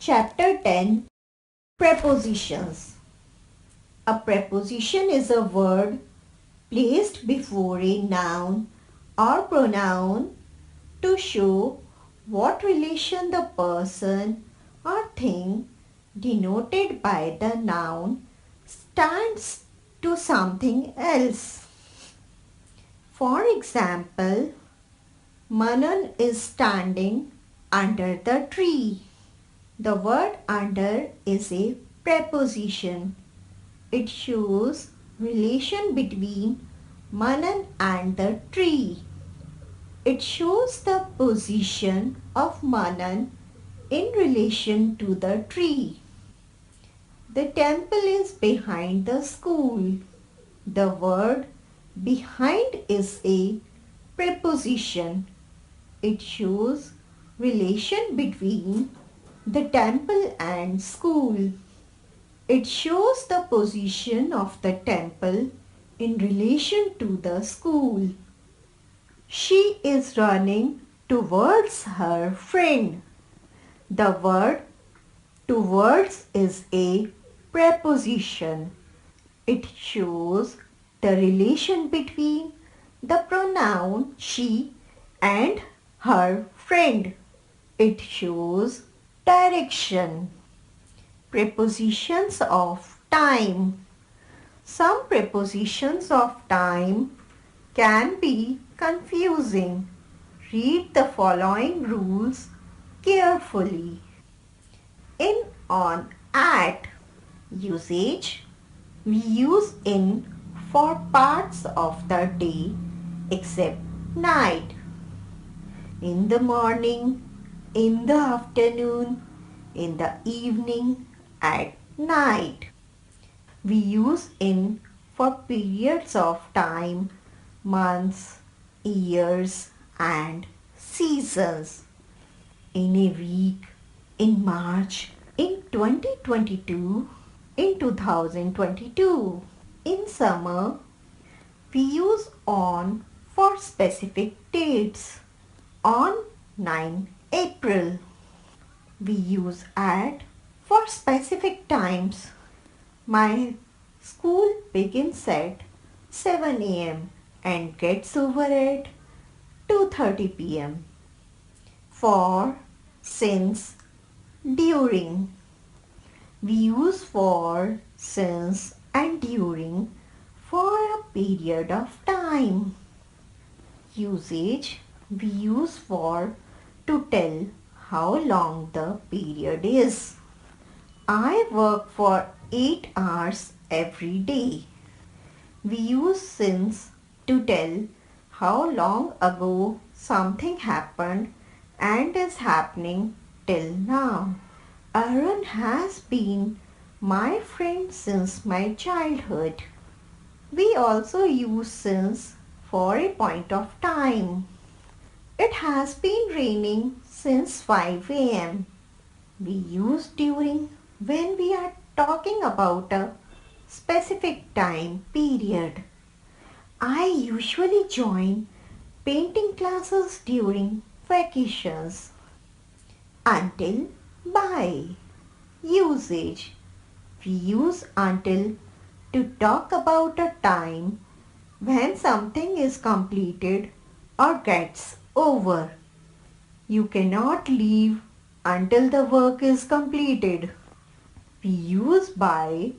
Chapter 10. Prepositions. A preposition is a word placed before a noun or pronoun to show what relation the person or thing denoted by the noun stands to something else. For example, Manan is standing under the tree. The word under is a preposition. It shows relation between Manan and the tree. It shows the position of Manan in relation to the tree. The temple is behind the school. The word behind is a preposition. It shows relation between the temple and school. It shows the position of the temple in relation to the school. She is running towards her friend. The word towards is a preposition. It shows the relation between the pronoun she and her friend. It shows direction. Prepositions of time. Some prepositions of time can be confusing. Read the following rules carefully. In, on, at. Usage. We use in for parts of the day except night. In the morning, in the afternoon, in the evening, at night. We use in for periods of time, months, years and seasons. In a week, in March, in 2022, in 2022. In summer, we use on for specific dates. On 9 April. We use at for specific times. My school begins at 7 a.m. and gets over at 2:30 p.m. For, since, during. We use for, since and during for a period of time. Usage. We use for to tell how long the period is. I work for 8 hours every day. We use since to tell how long ago something happened and is happening till now. Arun has been my friend since my childhood. We also use since for a point of time. It has been raining since 5 a.m. We use during when we are talking about a specific time period. I usually join painting classes during vacations. Until, by. Usage. We use until to talk about a time when something is completed or gets over. You cannot leave until the work is completed. We use by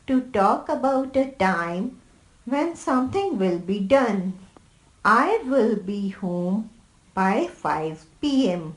to talk about a time when something will be done. I will be home by 5 p.m.